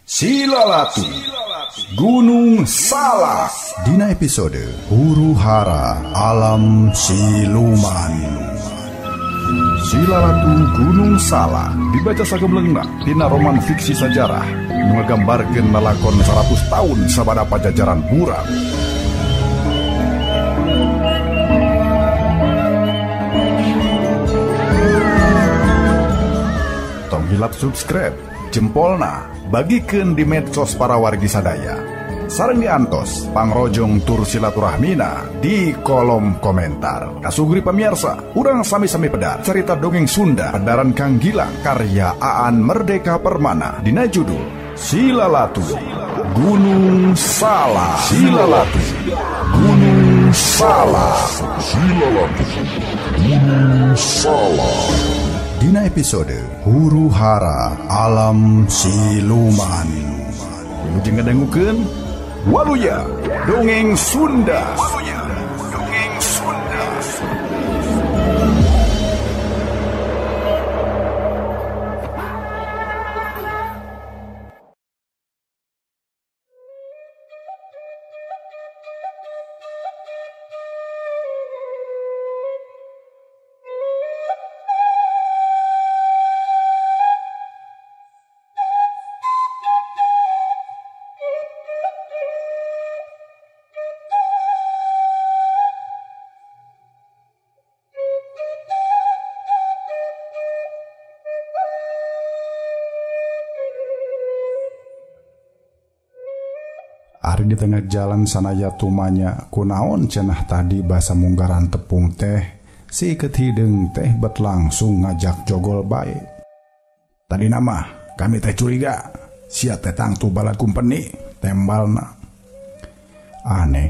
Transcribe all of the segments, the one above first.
Silalatu Gunung Salak dina episode Huru-hara Alam Siluman. Silalatu Gunung Salak dibaca sagemleungna dina roman fiksi sajarah nggambarkeun lalakon 100 tahun sabada pajajaran Burak. Tong hilap subscribe jempolna bagikeun di medsos para wargi sadaya. Sareng diantos pangrojong tur silaturahmina di kolom komentar. Kasugri pamirsa, urang sami-sami pedar cerita dongeng Sunda pedaran Kang Gilang karya Aan Merdeka Permana dina judul Silalatu Gunung Salak. Silalatu Gunung Salak. Silalatu Gunung Salak dina episode Huru-hara Alam Siluman. Jeung ngadangukeun Waluya Dongeng Sunda. Waluya Dongeng Sunda. Ari di tengah jalan sanaya tumanya kunaon cenah tadi basa munggaran tepung teh si iket hideung teh bet langsung ngajak jogol bae. Tadi nama kami teh curiga sia teh tangtu balad kumpeni tembalna. Aneh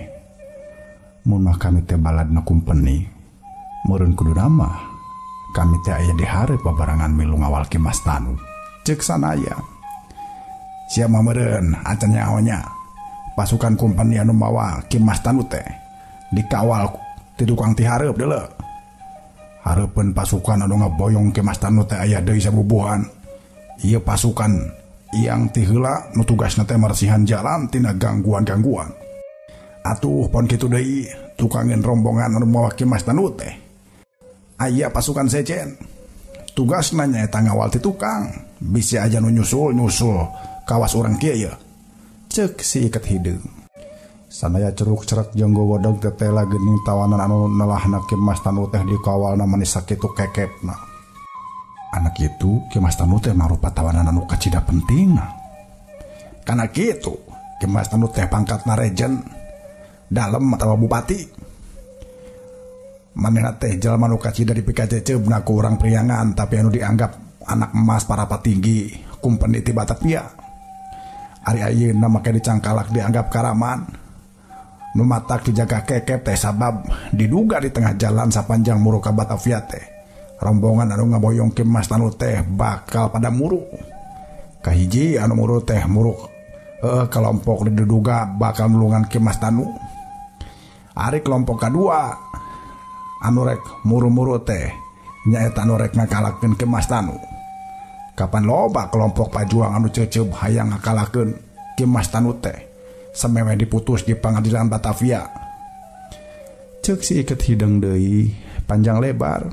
mun mah kami teh baladna kumpeni meureun kudu nama kami teh aya di hareup babarangan milu ngawal Ki Mas Tanu. Ceuk sanaya sia mah meureun acan nyaonya pasukan kumpeni anu mawa Ki Mas Tanu teh dikawal ti tukang ti hareup deuleu. Hareupeun pasukan anu ngaboyong Ki Mas Tanu teh aya deui sabubuhan. Ieu pasukan yang ti heula nu tugasna teh marsihan jalan tina gangguan-gangguan. Atuh pon kitu deui tukangin rombongan anu mawa Ki Mas Tanu teh aya pasukan sejen. Tugasna nyaeta ngawal ti tukang, bisi aja nu nyusul kawas urang kieu. Cek si iket hideung. Sanaya ceruk-cerek jeung gowodog tetela geuning tawanan anu nelahna Ki Mas Tanu teh dikawalna manis sakitu kekepna. Anak itu Ki Mas Tanu teh mangrupa tawanan anu kacida pentingna. Kana kitu Ki Mas Tanu teh pangkatna rejen dalem atawa bupati. Manehna teh jalma nu kacida di PKCC-na ku urang priangan tapi anu dianggap anak emas para patinggi kumpeni ti Batavia. Ari ayeuna make dicangkalak dianggap karaman. Nu matak dijaga kekep teh sabab diduga di tengah jalan sapanjang muru ka Batavia teh rombongan anu ngaboyong Ki Mas Tanu teh bakal pada muru. Kahiji anu muru teh muru kelompok diduga bakal nulungan Ki Mas Tanu. Ari kelompok kadua anu rek muru-muru teh nyaeta anu rek ngakalakeun Ki Mas Tanu. Kapan loba kelompok pajuang anu ceuceup hayang ngakalakeun Ki Mas Tanu teh samewe diputus di pengadilan Batavia. Ceuk si iket hideung deui panjang lebar.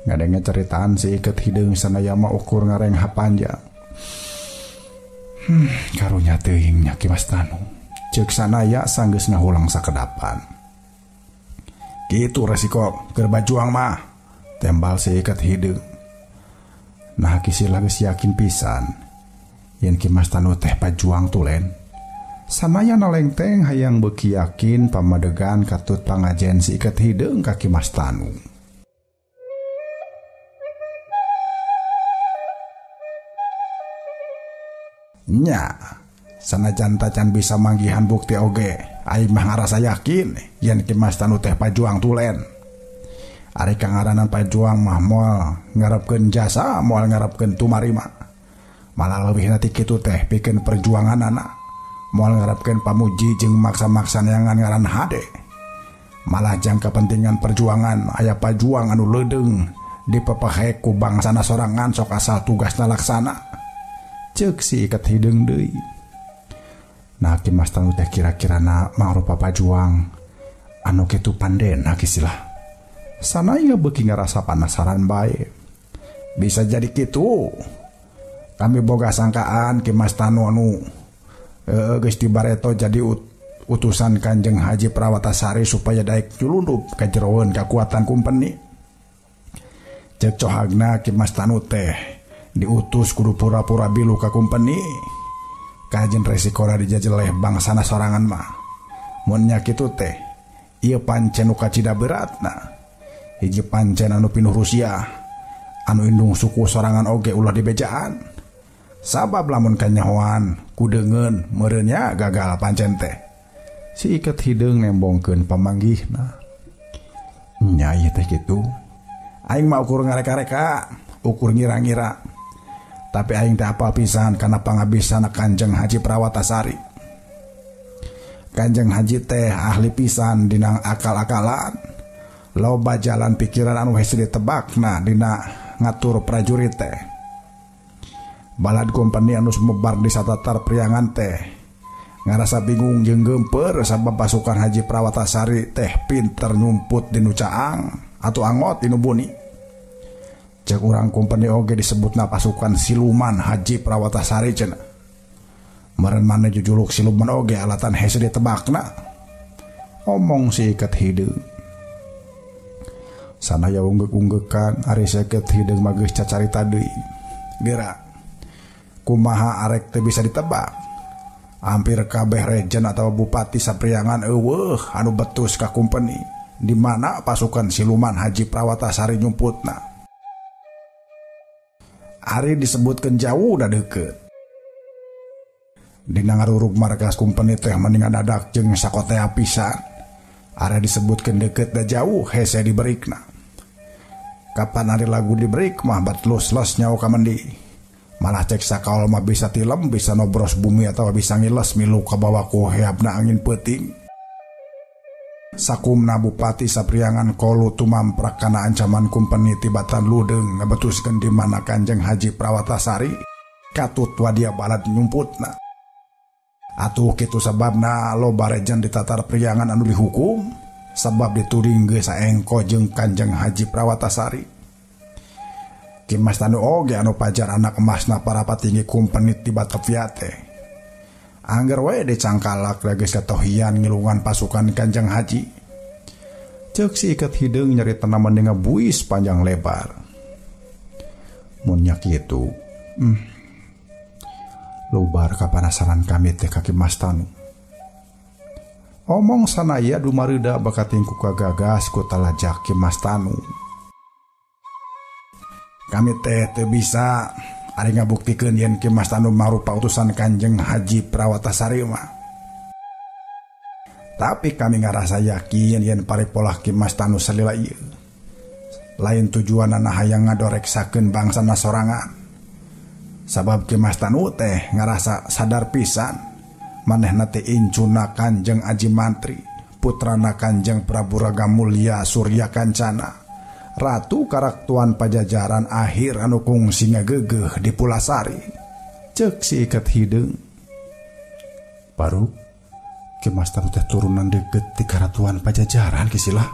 Ngadenge ceritaan si iket hideung sanaya mah ukur ngarengha panjang. Karunya teuing nya Ki Mas Tanu. Ceuk sanaya sanggeus ngahulang sakedapan. Kitu resiko keur bajuang mah tembal si iket hideung. Nah kisila geus yakin pisan yen Ki Mas Tanu teh pajuang tulen. Sanaya nalengteng hayang beuki yakin pamadegan katut pangajen si iket hideung ka Ki Mas Tanu. Nya sanajan tacan bisa manggihan bukti oge aing mah ngarasa yakin yen Ki Mas Tanu teh pajuang tulen. Ari kangaranan pajuang mah moal ngarepkeun jasa moal ngarepkeun tumarima. Malah leuwih ti kitu teh pikeun perjuanganana moal ngarepkeun pamuji jeung maksa-maksa neangan ngaran hade. Malah jang kepentingan perjuangan aya pajuang anu leudeung dipepahe ku bangsana sorangan sok asal tugasna laksana. Cek si ikat hidung deui. Nah Ki Mas Tanu teh kira-kirana mangrupa pajuang anu kitu pandena kisilah. Sanaya beuki ngarasa penasaran bae. Bisa jadi kitu. Kami boga sangkaan Ki Mas Tanu anu geus dibareto jadi utusan Kanjeng Haji Prawatasari supaya daek culundup ka jeroeun kakuatan kumpeni. Cek cohagna Ki Mas Tanu teh diutus kudu pura-pura bilu ka kumpeni. Kajen resikona dijajeleh bangsana sorangan mah. Mun nya kitu teh ieu pancen nu kacida beratna. Hiji pancen anu pinuh Rusia, anu indung suku sorangan oge ulah dibejaan. Sabab lamun kanyahoan kudengeun meureun nya gagal pancen teh. Si ikat hideung nembongkeun pamanggihna. Nya ieu teh kitu. Aing mah ukur ngareka-reka, ukur ngira-ngira. Tapi aing teh apal pisan kana pangabisan Kanjeng Haji Prawatasari. Kanjeng Haji teh ahli pisan dina akal-akalan. Loba jalan pikiran anu hese ditebakna dina ngatur prajurit teh. Balad kompeni anu sumebar di satatar priangan teh ngarasa bingung jeung geumpeur sabab pasukan Haji Prawatasari teh pinter nyumput dinu caang atau angot dinu buni. Cek urang kompeni oge disebutna pasukan siluman Haji Prawatasari cenah. Meureun maneh jujuluk siluman oge alatan hese ditebakna. Omong si ikat hideung. Sanaya unggek-unggekan ari seket hideung mah geus cacarita deui. Geura kumaha arek teu bisa ditebak. Hampir kabeh rejen atau bupati sapriangan eueuh anu betus ka kumpeni di mana pasukan siluman Haji Prawatasari nyumputna. Ari disebutkeun jauh da deukeut. Dina ngarurug markas kumpeni teh mending dadak jeung sakotea pisan. Ari disebutkeun deukeut da jauh hese diberikna. Kapan ari lagu dibrik mah bat los-los nyawa ka mendi. Malah cek sakaol mah bisa tilem, bisa nobros bumi atau bisa ngiles milu ka bawah ku heabna angin peuting. Sakumna bupati sapriangan kolu tumamprak kana ancaman kumpeni tibatan ludeung ngabetuskeun di mana Kanjeng Haji Prawatasari katut wadia balad nyumputna. Atuh kitu sababna loba rejen di tatar priangan anu dihukum sabab dituring geus saengko jeung Kanjeng Haji Prawatasari. Ki Mas Tanu oge anu pajar anak emasna para patinggi kumpeni ti Batavia teh. Angger we dicangkalak geus katohian ngilungan pasukan Kanjeng Haji. Ceuk si ikat hideung nyaritana mending ngabuis panjang lebar. Mun nya kitu, lubar kapanasaran kami teh ka Ki Mas Tanu. Omong sanaya dumareuda bakat tingku kagagas ku talajak Ki Mas Tanu. Kami teh teu bisa ari ngabuktikeun yen Ki Mas Tanu marupa utusan Kanjeng Haji Prawatasari mah. Tapi kami ngarasa yakin yen paripolah Ki Mas Tanu salila ieu lain tujuanna hayang ngadoreksakeun bangsana sorangan. Sabab Ki Mas Tanu teh ngarasa sadar pisan manehna teh incuna Kanjeng Aji Mantri, putrana Kanjeng Prabu Ragamulya Surya Kancana, Ratu Karaktuan Pajajaran akhir anu kungsi ngagegeh di Pulasari. Cek si ikat hideung. Baru Ki Mas Tanu teh turunan deukeut ti Karatuan Pajajaran kisilah.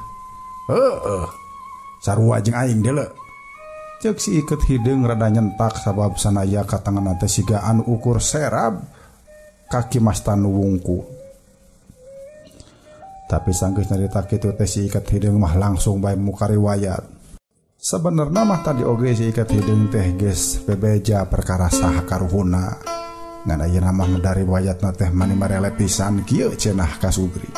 Sarua jeung aing deuleu. Cek si ikat hideung rada nyentak sabab sanaya katanganna teh siga anu ukur serab ka Ki Mas Tanu wungkul. Tapi sanggeus nyarita kitu teh si ikat hideung mah langsung bae muka riwayat. Sebenarnya mah tadi oge si ikat hideung teh geus bebeja perkara saha karuhuna. Ngan ayeuna mah dari riwayatna teh mani marele pisan kieu cenah ka Sugri.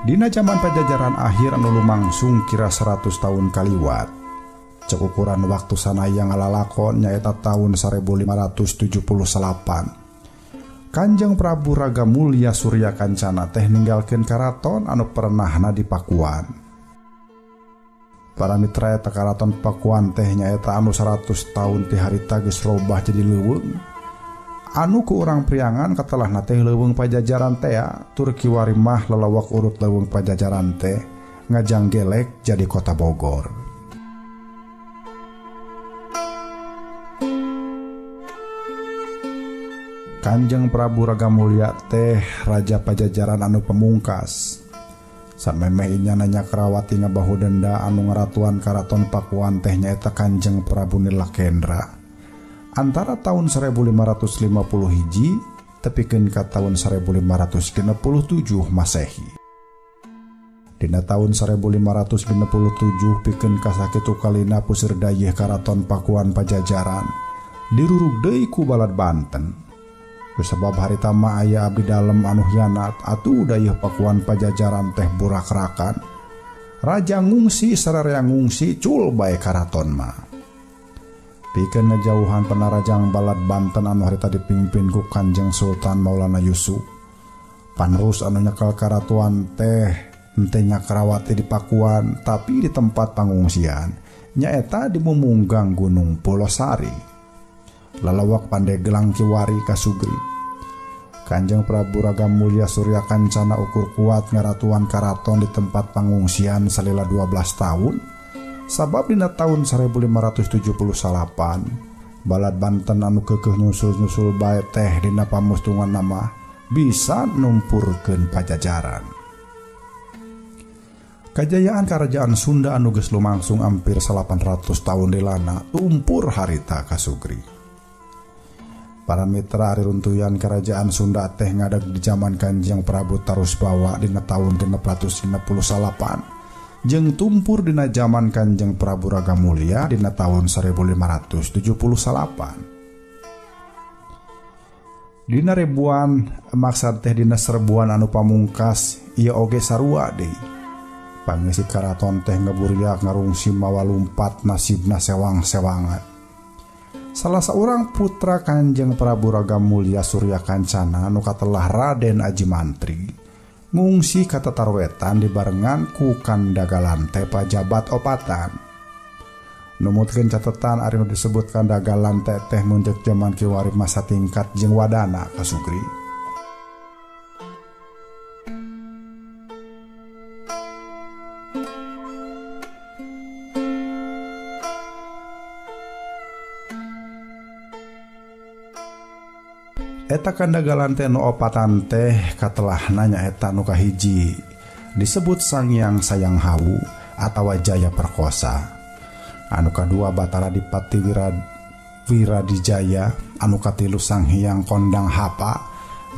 Dina zaman Pajajaran akhir anu lumangsung kira 100 tahun kaliwat. Cek ukuran waktu sanaya ngalalakon nyaeta tahun 1578. Kanjeng Prabu Ragamulya Surya Kancana teh ninggalkeun karaton anu perenahna di Pakuan. Para mitra eta karaton Pakuan teh nyaeta anu 100 tahun ti harita geus robah jadi leuweung. Anu ku urang priangan katelahna teh leuweung Pajajaran teh tur kiwari mah lelawak urut leuweung Pajajaran teh ngajang gelek jadi kota Bogor. Kanjeng Prabu Ragamulya teh Raja Pajajaran anu pamungkas. Samemehnya nanya Kerawati ngabahu denda anu ngeratuan Karaton Pakuan teh nyaeta Kanjeng Prabu Nilakendra. Antara tahun 1550 hiji tepikeun ka tahun 1567 Masehi. Dina tahun 1557 pikeun ka sakitu kalina puseur dayeuh Karaton Pakuan Pajajaran dirurug deui ku balad Banten. Kusabab harita mah aya abdi dalem anu hianat atuh dayeuh Pakuan Pajajaran teh burak-rakan. Raja ngungsi sararea ngungsi cul bae karaton mah. Pikeun ngajauhan panarajang balad Banten anu harita dipimpin ku Kanjeng Sultan Maulana Yusuf. Panerus anu nyekel karatuan teh henteu Nyakrawati di Pakuan tapi di tempat pangungsian nyaeta di mumunggang Gunung Pulosari. Lalawak Pandeglang Kiwari Kasugri. Kanjeng Prabu Ragamulya Surya Kancana ukur kuat ngaratuan karaton di tempat pangungsian salila 12 tahun. Sabab dina tahun 1578 balad Banten anu keukeuh nyusul-nyusul bae teh dina pamustungan nama bisa numpurkeun Pajajaran. Kajayaan Karajaan Sunda anu geus lumangsung hampir 800 tahun dilana tumpur harita Kasugri. Para mitra ari runtuyan Kerajaan Sunda teh ngadeg di zaman Kanjeng Prabu Tarusbawa dina tahun 698 jeung tumpur dina zaman Kanjeng Prabu Ragamulya dina tahun 1578. Dina ribuan maksad teh dina serbuan anu pamungkas ieu oge sarua deui. Pangisi karaton teh ngaburiak ngarungsi mawa lumpat nasibna sewang-sewangan. Salah seorang putra Kanjeng Prabu Ragamulya Surya Kancana anu katelah Raden Aji Mantri ngungsi ka Tatarwetan dibarengan ku Kandagalan teh pajabat opatan. Numutkeun catetan ari nu disebut Kandagalan teh munjek jaman Kiwari masa tingkat jeung wadana Kasugri. Eta Kandagalan teh nu opatan teh katelahna nyaeta nu kahiji disebut Sanghyang Sayang Hawu atawa Jaya Perkosa. Anu kadua Batara Dipati Wiradijaya, anu katilu Sanghyang Kondang Hapa,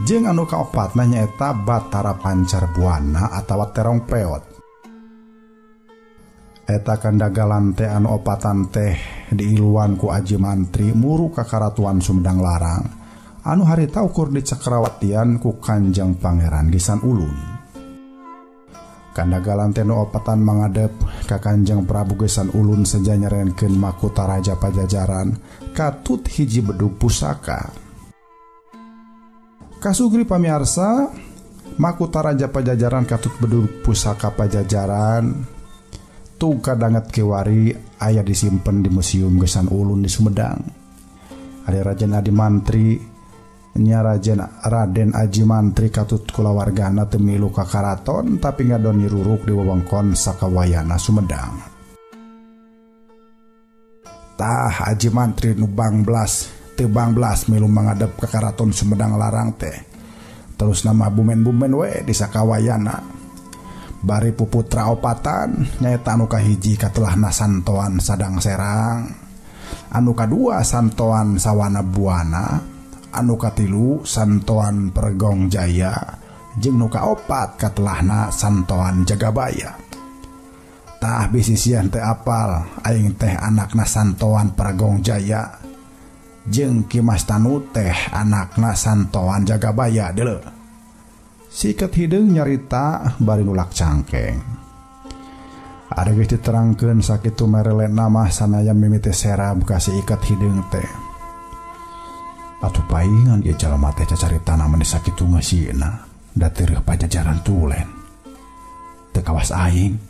jeung anu kaopatna nyaeta Batara Pancar Buana atawa Terong Preot. Eta Kandagalan teh anu opatan teh diiluan ku Aji Mantri muru ka Karatuan Sumedang Larang. Anu harita ukur di Cakrawatian ku Kanjeng Pangeran Gisan Ulun. Kandagalan teh nu opatan mangadep ka Kanjeng Prabu Gisan Ulun saja nyarenkeun mahkota Raja Pajajaran katut hiji bedug pusaka. Kasugri pamiarsa, mahkota Raja Pajajaran katut bedug pusaka Pajajaran tu kadanget Kiwari aya disimpen di Museum Gisan Ulun di Sumedang. Ari Raja Adi Mantri nya Raden Aji Mantri katut kulawargana teu milu ka karaton tapi ngadon nyiruruk di wewengkon sakawayana Sumedang. Tah Aji Mantri nu bangblas teu bangblas milu mangadep ka karaton Sumedang Larang teh. Terus nama bumen-bumen we di sakawayana. Bari puputra opatan nyaeta anu kahiji katelahna Santoan Sadang Serang, anu kadua Santoan Sawana Buana, anu katilu Santoan Pregong Jaya, jeung nu kaopat katelahna Santoan Jagabaya. Tah bisisian teh apal aing teh anakna Santoan Pregong Jaya jeung Kimas Tanu teh anakna Santoan Jagabaya deuleu. Siket hideung nyarita bari nulak cangkeng. Ada geus diterangkeun sakitu merelena mah sanaya mimiti serab kasih ikat hideung teh. Atuh paingan ieu jalma teh cacaritana mah sakitu ngasieuna da teureuk Pajajaran tulen. Teu kawas aing.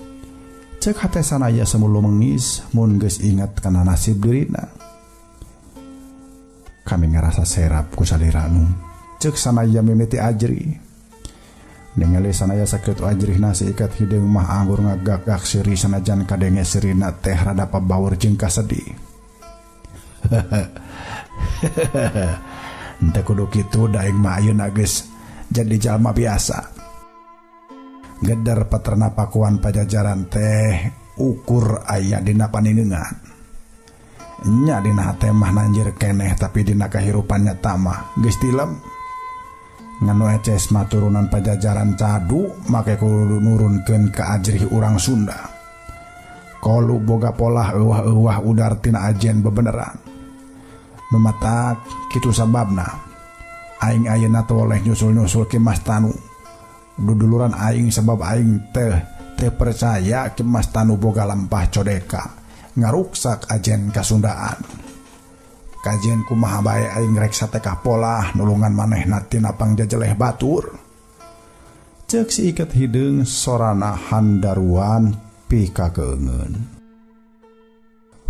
Ceuk hate sanaya semulu mengis mun geus inget kana nasib dirina. Kami ngarasa serap ku saliranu. Ceuk sanaya mimiti ajri. ningali sanaya sakit ajrihna si ikat hideung mah anggur ngagagak seri sanajan kadenge serina teh rada pabaur jeung kasedih. Henteu kudu kitu daeng mah ayeuna geus jadi jalma biasa. Gedar paterna pakuan pajajaran teh ukur aya dina paningeungan. Nya dina hate mah nanjir keneh tapi dina kahirupan nyata mah geus tilem. Nganu eces mah turunan pajajaran cadu make kudu nurunkeun ka ajrih urang Sunda. Kolu boga pola euwah-euwah udar tina ajen bebeneran. Nu matak kitu sababna aing ayeuna teu oleh nyusul-nyusul ki Mas Tanu. Duduluran aing sabab aing teu percaya ki Mas Tanu boga lampah codeka ngaruksak ajen kasundaan. Kajian kumaha bae aing rek satekah pola nulungan manehna tina pangjajeleh batur. Ceuk si iket hideung sorana handaruan pikakeungeun.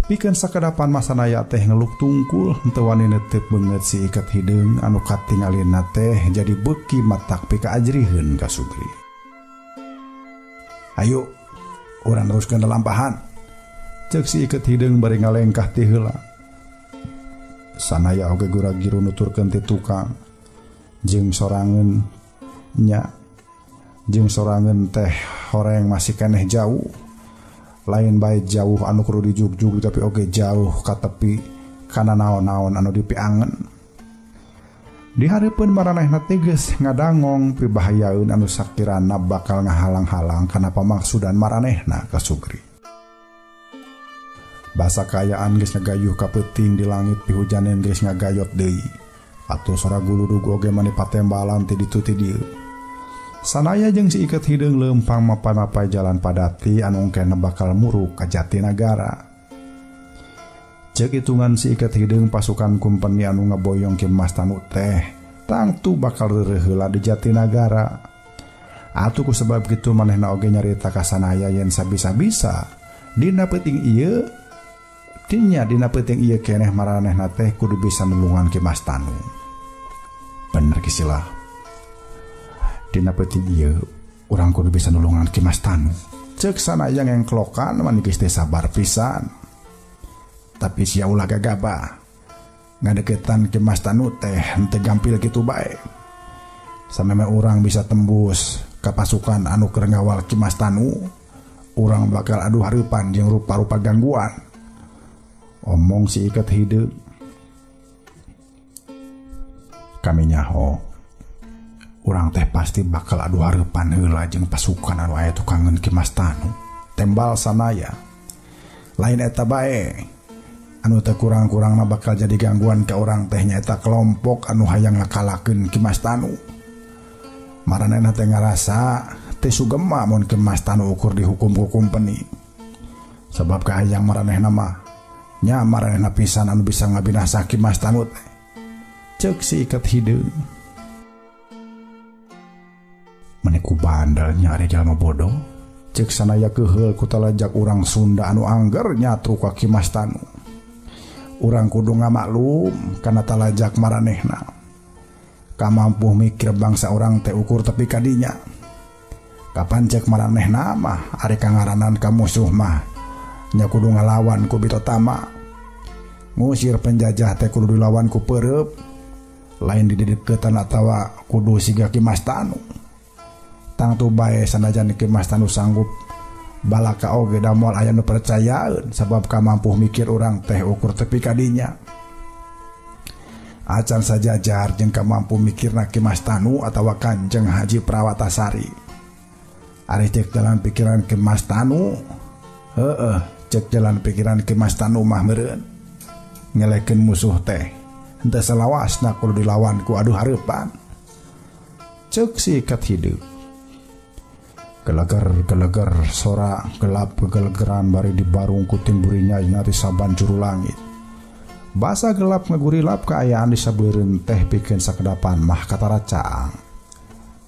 Pikeun sakadapan masanaya teh ngeluk tungkul henteu wani neuteup beungeut si iket hideung anu katingalina teh jadi beuki matak pika ajrieun ka Sugri. Hayu urang neruskeun lalampahan. Ceuk si iket hideung bari ngalengkah ti heula. Sanaya oge gura-giru nuturkeun ti tukang jeung sorangeun nya jeung sorangeun teh horeng masih keneh jauh. Lain bae jauh anu kudu dijugjug tapi oge jauh ka tepi kana naon-naon anu dipiangen. Di hareupeun maranehna teh geus ngadangong pibahayaeun anu sakirana bakal ngahalang-halang kana pamaksudan maranehna ka Sugri. Basa kaayaan geus ngagayuh ka peuting di langit pihujanen geus ngagayot deui. Atuh sora guludug oge mani patembalan ti ditu ti dieu. Sanaya jeung si iket hideung leumpang mapai-mapai jalan padati anu engkena bakal murug ka Jatinagara. Ceuk hitungan si iket hideung pasukan kumpeni anu ngaboyong ki Mas Tanu teh tangtu bakal reureuh heula di Jatinagara. Atuh ku sebab kitu manehna oge nyarita ka sanaya yen sabisa-bisa dina peuting ieu dina peuting ieu keneh maranehna teh kudu bisa nulungan ki Mas Tanu. Bener kisilah. Dina peuting ieu urang kudu bisa nulungan ki Mas Tanu. Ceuk sanaya ngengklokan mani geus teh sabar pisan. Tapi sia ulah gagabah. Ngadeketan ki Mas Tanu teh henteu gampil kitu bae. Sameme urang bisa tembus ka pasukan anu keur ngawal ki Mas Tanu, urang bakal adu hareupan jeung rupa-rupa gangguan. Omong si iket hideung. Kami nyaho urang teh pasti bakal adu hareupan heula jeung pasukan anu aya tukangeun ki Mas Tanu. Tembal sanaya. Lain eta bae. Anu teu kurang-kurangna bakal jadi gangguan ka urang teh nyaeta kelompok anu hayang ngakalakeun ki Mas Tanu. Maranehna teh ngarasa teh sugema mun ki Mas Tanu ukur dihukum ku kumpeni. Sabab kahayang maranehna mah nya maranehna pisan anu bisa ngabinasa ki Mas Tanu teh. Ceuk si iket hideung. Maneku bandel nyari jalma bodoh. Ceuk sanaya keheul ku talajak urang Sunda anu angger nyatru ka ki Mas Tanu. Urang kudu ngamaklum kana talajak maranehna. Kamampuh mikir bangsa urang teh ukur tepi kadinya. Kapan cek maranehna mah ari kangaranan ka musuh mah nya kudu ngalawan ku bitotama. Ngusir penjajah teh kudu dilawan ku peureup. Lain di deketan atawa kudu siga ki Mas Tanu. Tangtu bae sanajan ki Mas Tanu sanggup balaka oge da moal aya nu percayaeun sabab kamampuh mikir urang teh ukur tepi kadinya. Acan sajajar jeung kamampuh mikirna ki Mas Tanu atawa Kanjeng Haji Prawatasari. Ari cek jalan pikiran ki Mas Tanu. Cek jalan pikiran ki Mas Tanu mah meureun. Ngelekeun musuh teh henteu salawasna kudu dilawan ku adu hareupan. Ceuk si iket hideung. Geleger sora gelap kegelegeran bari dibarung ku timburi nyai ngati saban juru langit. Basa gelap ngagurilap kaayaan di sabeureun teh pikeun sakedapan mah katara caang.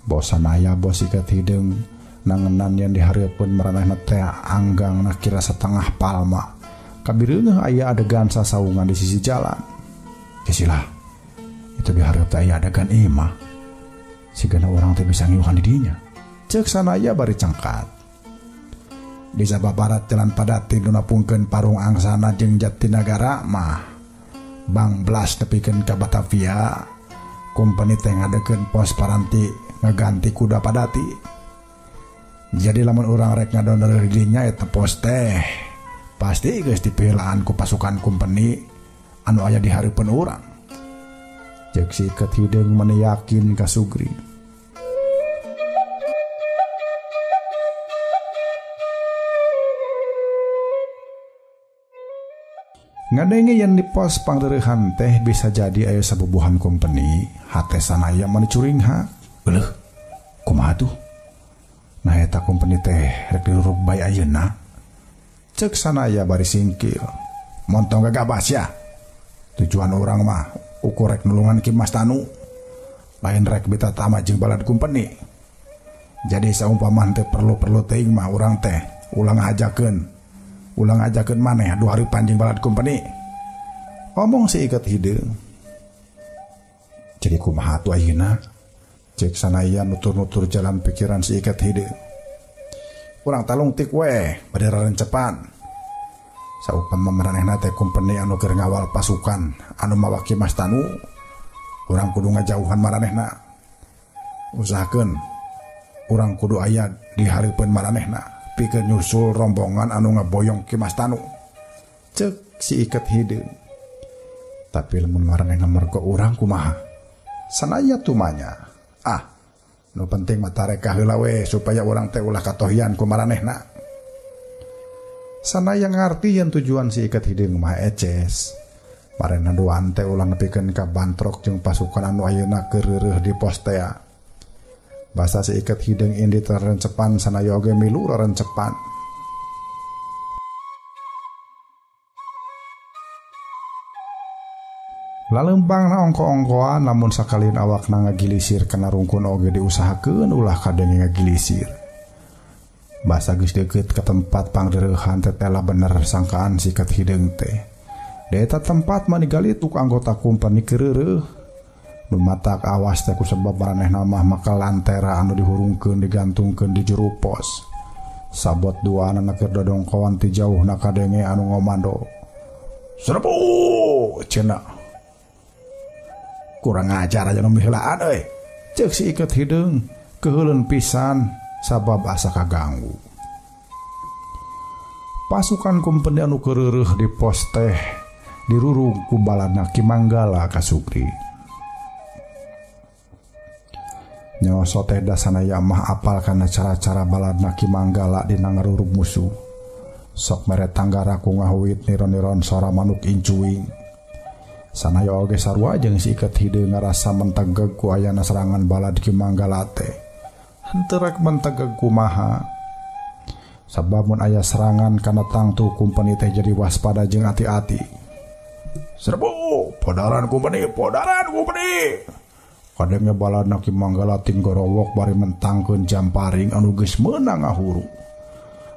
Bosanaya bos iket hideung nangenan yang dihareupeun maranehna teh anggangna kira setengah palma. Kabireuneuh aya adegan sasaungan di sisi jalan. Kesilah. Itu dihareup teh aya adegan imah. Sigana urang teh bisa ngiuhan di dinya. Cek sanaya bari cangkat. Di sababarat jalan Padati nu napungkeun Parung Angsana jeung Jatinagara mah Bang Blas nepikeun ka Batavia. Kompeni teh ngadekeun pos paranti ngaganti kuda Padati. Jadi lamun urang rek ngadonor dinya eta pos teh pasti geus dipilaan ku pasukan kompeni anu aya di hareupeun urang. Cek si iket hideung mani yakin ka Sugri. Ngadenge yen di pos pangreurehan teh bisa jadi aya sabubuhan kompeni, hate sanaya mani curing ha. Eueuh, kumaha tuh? Nah eta kompeni teh rek dirurug bae ayeuna. Cek sanaya bari singkil. Montong gagabas ya. Tujuan orang mah ukur rek nulungan Ki Mas Tanu. Lain rek beta tama jeung balad kompeni. Jadi saumpama teh perlu teuing mah urang teh ulang ajakeun maneh adu hareupan jeung balad kompeni. Omong si iket hideung. Jadi kumaha atuh ayeuna? Cek sanaya nutur-nutur jalan pikiran si iket hideung. Urang talung tik we bade rarencepan. Saupama maranehna teh kompeni anu keur ngawal pasukan anu mawa Ki Mas Tanu, urang kudu ngajauhan maranehna. Usahakeun urang kudu aya di hareupeun maranehna pikeun nyusul rombongan anu ngaboyong Ki Mas Tanu. Cek si iket hideung. Tapi lamun maranehna mergo urang kumaha? Sanaya tumanya. Nu penting mah tareka heula we supaya urang teh ulah katohian ku maranehna. Sanaya ngarti yen tujuan si iket hideung mah eces. Marena duaan teh ulah nepikeun ka Bantrok jeung pasukan anu ayeuna keur reureuh di pos teh. Basa si iket hideung indi tarencepan sanaya oge milu rarencepan. Lalempang na ongko-ongkoan namun sakalin awakna ngagilisir kana rungkun oge diusahakeun ulah kadenge ngagilisir. Basa geus deukeut ka tempat pangreueuhan teh tela bener sangkaan si iket hideung teh. Da eta tempat manigali tuk anggota kompeni keureueuh. Nu matak awas teh kusabab maranehna mah makal lantera anu dihurungkeun digantungkeun di juru pos. Sabot duana keur dodongkoan ti jauhna kadenge anu ngomando. Serbu cenah. Kurang ajar aja nu miheulaan euy. Ceuk si iket hideung keheuleun pisan sabab asa kaganggu. Pasukan kompeni anu keureueuh di pos teh dirurung ku baladna Ki Manggala ka Sugri. Nyoso teh da sanaya mah apal kana cara-cara baladna Ki Manggala dina ngarurug musuh. Sok mere tanggara ku ngahuit niron-niron sora manuk incuing. Sanaya oge sarua jeung si iket hideung ngarasa mentegeg ku ayana serangan balad Ki Manggala teh. Henteu rek mentegeg kumaha. Sabab mun aya serangan kana tangtu kompeni teh jadi waspada jeung ati-ati. Serbu, podaran kompeni. Kadenge baladna Ki Manggala tinggorowok bari mentangkeun Jamparing anu geus meunang ngahuru.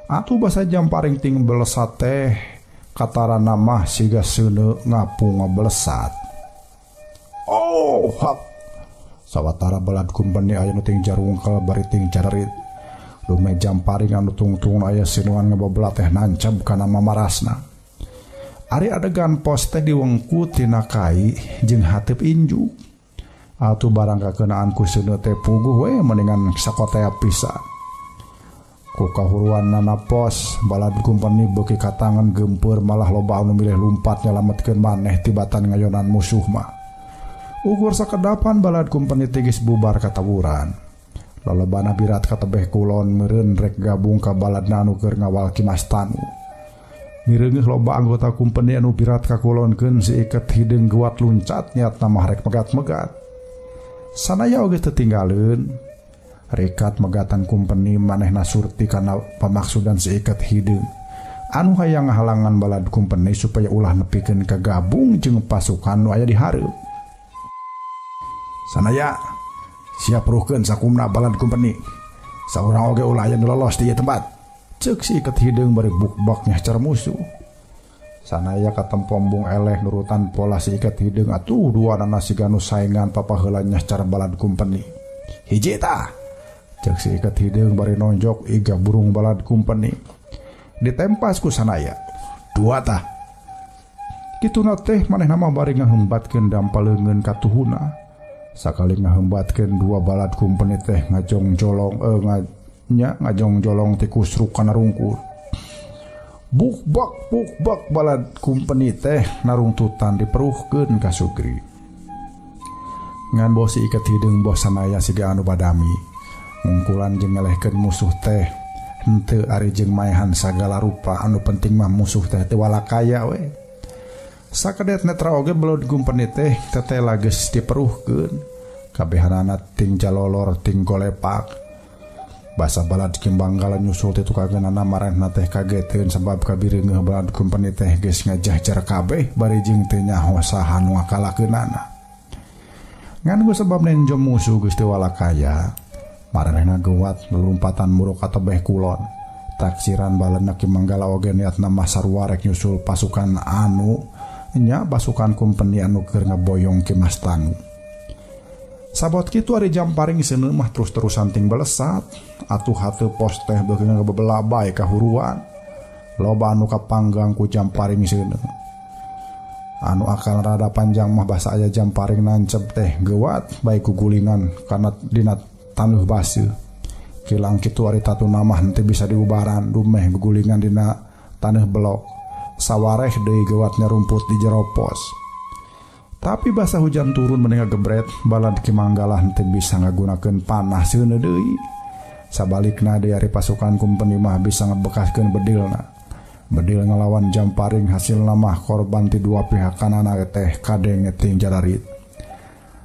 Atuh basa Jamparing ting belesat teh katarana mah siga seuneu ngapung ngablesat. Oh, hak. Sawatara balad kompeni aya nu ting jarungkel bari ting carerit. Lume Jamparing anu tungtung aya sinuan ngaboblat teh nancep kana mamarasna. Ari adegan pos teh diwengku tina kai jeung hateup injuk. Atuh barang kakeunaan ku seuneu teh puguh we mendingan sakotea pisan. Ku kahuruannana pos balad kompeni beuki katangan gempeur malah loba anu milih lumpat nyalametkeun maneh tibatan ngayonan musuh mah. Ukur sakedapan balad kompeni tigis bubar katawuran. Lolobana birat katebeh kulon meureun rek gabung ka baladna anu keur ngawal Ki Mas Tanu. Mireungeuh loba anggota kompeni anu birat kakulonkeun si iket hideung guat luncat niatna mah rek megat-megat. Sanaya oge teu tinggaleun rekat megatan kompeni manehna surti kana pamaksudan si iket hideung anu hayang ngahalangan balad kompeni supaya ulah nepikeun ka gabung jeung pasukan nu aya di hareup. Sanaya siap ruhkeun sakumna balad kompeni. Saurang oge ulah aya nu lolos di ieu tempat. Ceuk si iket hideung bari bukbak nyacer musuh. Sanaya katempombung eleh nurutan pola si iket hideung atuh duanana siga nu saengan papaheula nyacer balad kompeni. Hiji tah Cek si ikat hidung bari nonjok iga burung balad kumpeni ditempas ku sanaya. Dua tah kituna teh manehna mah bari ngahembatkeun dampaleungeun ka tuhuna. Sakali ngahembatkeun dua balad kumpeni teh ngajong jolong ti kusruk kana rungkul. Buk-bak balad kumpeni teh narungtutan diperuhkeun ka Sugri. Ngan bos si ikat hidung bos sanaya siga anu badami ngungkulan jeung ngelehkeun musuh teh henteu ari jeung maehan sagala rupa anu penting mah musuh teh teu walakaya we. Sakedet netra oge balad kumpeni teh teteh geus diperuhkeun kabehanana ting jalolor ting golepak. Basa balad Kimbanggala nyusul ti tukageunana marehna teh kageteun sabab kabireungeuh balad kumpeni teh geus ngajahjar kabeh bari jeung teu nyaho saha nu ngakalakeunana. Ngan ku sebab nenjom musuh geus teu walakaya marehna geuwat lelumpatan muruk ka tebeh kulon. Taksiran baleudna Kimbanggala oge niatna mah sarua rek nyusul pasukan pasukan kumpeni anu keur ngaboyong Ki Mas Tanu. Sabot kitu ari Jamparing seuneu mah terus-terusan ting belesat atuh hateu pos teh beukeung ngabebelah bae kahuruan. Loba anu kapanggang ku Jamparing seuneu. Anu akal rada panjang mah basa aya Jamparing nancep teh geuwat bae ku gulingan kana dina tanuh baseuh. Kilang kitu ari tatuna mah henteu bisa diubaran dumeh gugulingan dina taneuh belok. Sawareh deui geuwatnya rumput di jero pos. Tapi basa hujan turun menengah gebret balad Kimbanggala henteu bisa ngagunakeun panah seuneu deui. Sabalikna deui ari pasukan kumpeni mah bisa ngabekaskeun bedilna. Bedil ngelawan Jamparing hasilna mah korban ti dua pihak kanana teh kadenge ting jararit.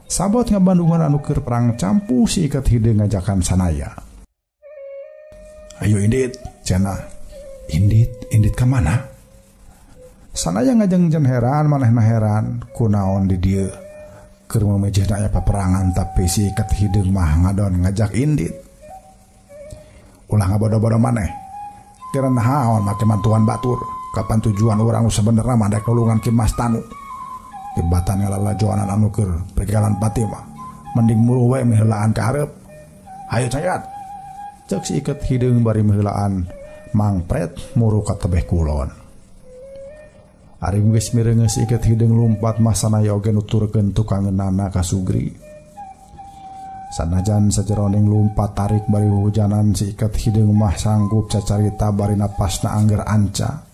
Sabot ngabandungan anu keur perang campu si ikat hideung ngajakan sanaya. Ayo Indit, cenah. Indit ka mana? Sanaya ngajengjen heran manehna heran kunaon di dieu keur memejehna aya paperangan tapi si ikat hideung mah ngadon ngajak Indit. Ulah ngabodo-bodo maneh. Kira naon make mantuan batur. Kapan tujuan urang sabenerna mah daek lulungan Ki Mas Tanu. Tibatan ngalalajoanan anu keur perkelan pati mah mending muluh we miheulaan ka hareup. Hayu cayat. Cek si ikat hideung bari miheulaan mangpret muru ka tebeh kulon. Ari geus mireungeun si ikat hideung lumpat mah sanaya oge nuturkeun tukangeunana ka Sugri. Sanajan sajeroning lumpat tarik bari hujanan si ikat hideung mah sanggup cacarita bari napasna angger anca.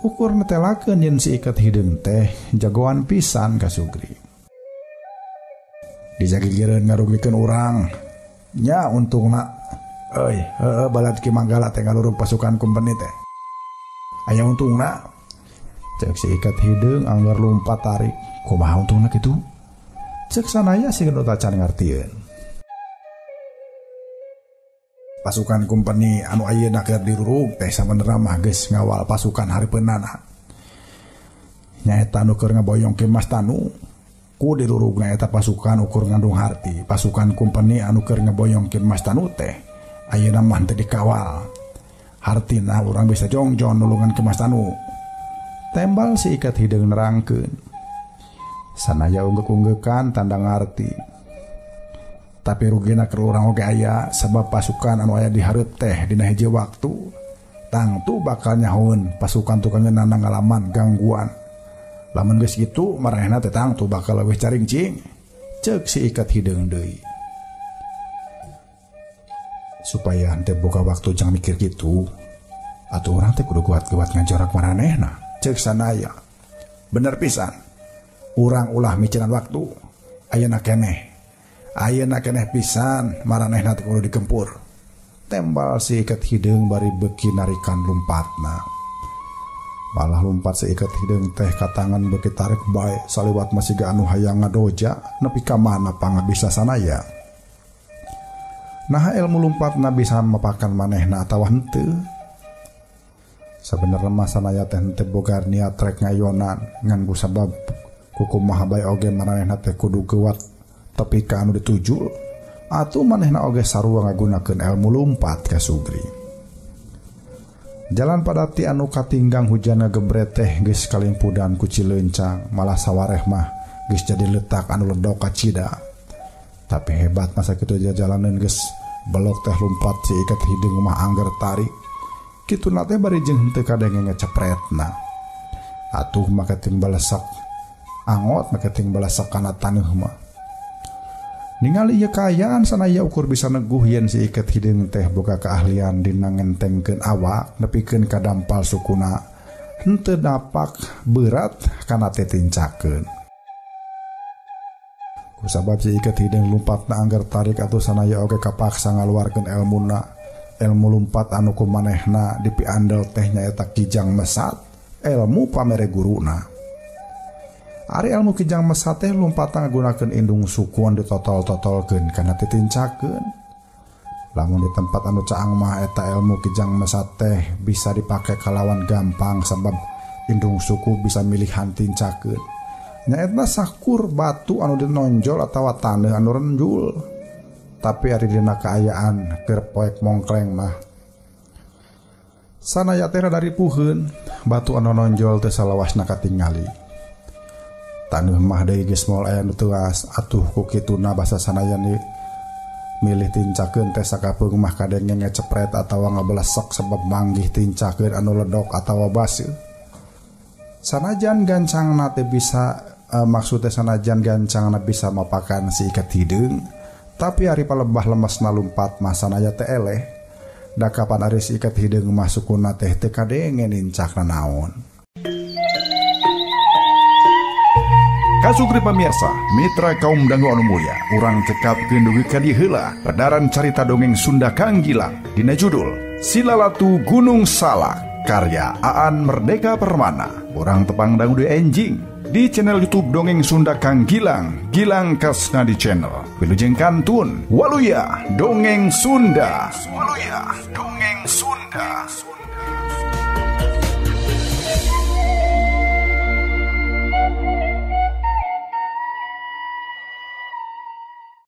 Ukur netelakeun yen si ikat hideung teh jagoan pisan ka Sugri. Dijagigireun ngarugikeun urang. Nya untungna balad Kimbanggala teh ngalurug pasukan kumpeni teh. Aya untungna. Cek si ikat hideung anggar lumpat tarik. Kumaha untungna kitu? Cek sanaya si gendut acan ngartieun. Pasukan kumpeni anu ayeuna keur dirurug teh sabenerna mah geus ngawal pasukan hareupeunana. Nyaeta anu keur ngaboyong Ki Mas Tanu. Ku dirurugna eta pasukan ukur ngandung harti. Pasukan kumpeni anu keur ngaboyong Ki Mas Tanu teh ayeuna mah teu dikawal. Hartina urang bisa jongjon nulungan Ki Mas Tanu. Tembal si ikat hideung nerangkeun. Sanaya unggek-unggekan tanda ngarti. Tapi rugina keur urang oge aya sabab pasukan anu aya di hareup teh dina hiji waktu tangtu bakal nyahoeun pasukan tukangeunana ngalaman gangguan. Lamun geus kitu marehna teh tangtu bakal leuwih caringcing. Ceuk si ikat hideung deui. Supaya henteu boga waktu jang mikir kitu, atuh urang teh kudu kuat-kuat ngajorak maranehna. Cek sanaya. Bener pisan. Urang ulah mikiran waktu. Ayeuna keneh pisan maranehna teh kudu dikempur. Tembal si ikat hideung bari beuki narikan lumpatna. Malah lumpat si ikat hideung teh ka tangan beuki tarik bae saliwat masiga anu hayang ngadoja nepi ka mana pangabisa sanaya. Nah ilmu lumpatna bisa mapakan manehna atawa henteu? Sabenerna mah sanaya teh henteu boga niat rek ngayonan ngan ku sabab kukumaha bae oge manehna teh kudu geuwat tepi ka anu dituju atuh manehna oge sarua ngagunakeun ilmu lumpat ka Sugri. Jalan padati anu katinggang hujan ngagebret teh geus kalimpudan ku Cileuncang malah sawareh mah geus jadi letak anu ledok ka Cida. Tapi hebat masa kitu jalaneun geus Belok teh lumpat si ikat hidung mah angger tarik. Kitu nate bari jeung henteu kadenge ngecepretna. Atuh make ting balesak angot make ting balesak kana taneuh mah. Ningali ieu kaayaan sanaya ukur bisa neguh yen si ikat hidung teh boga keahlian dina ngentengkeun awak nepikeun ka dampal sukuna henteu dapak berat kana teh tincakeun. Kusabab si ikat hidung lumpatna anggar tarik atuh sanaya oge kapaksa ngaluarkeun ilmu lumpat anu kumanehna dipiandel teh nyaeta Kijang Mesat, ilmu pamere guruna. Ari ilmu Kijang Mesat teh lumpatna ngagunakeun indung sukuan ditotol-totolkeun kana titincakeun. Lamun di tempat anu caang mah eta ilmu Kijang Mesat teh bisa dipake kalawan gampang sabab indung suku bisa milihan tincakeun. Nyaetna sakur batu anu dinonjol atawa taneuh anu renjul. Tapi ari dina kaayaan keur poek mongkleng mah sanaya teh dari puheun batu anu nonjol teh salawasna katingali. Taneuh mah deui geus moal aya nu teuas atuh ku kituna basa sanaya ni milih tincakeun teh sakapeung mah kadenge ngecepret atawa ngablesek sabab manggih tincakeun anu ledok atawa baseuh. Sanajan gancangna teh bisa maksudnya sanajan gancangna bisa mapakan si ikat hidung, tapi ari palebah lemesna lumpat mah sanaya teh eleh. Da kapan ari si ikat hidung mah sukuna teh teu kadenge nincakna naon. Kasugri pamirsa, mitra kaum dangu anu mulia, urang cekapkeun dugi ka dieu heula pedaran carita dongeng Sunda Kang Gilang dina judul Silalatu Gunung Salak karya Aan Merdeka Permana. Urang tepang dangu deui enjing di channel YouTube Dongeng Sunda Kang Gilang, Gilang Kasna di channel. Wilujeng kantun Waluya Dongeng Sunda. Waluya Dongeng Sunda.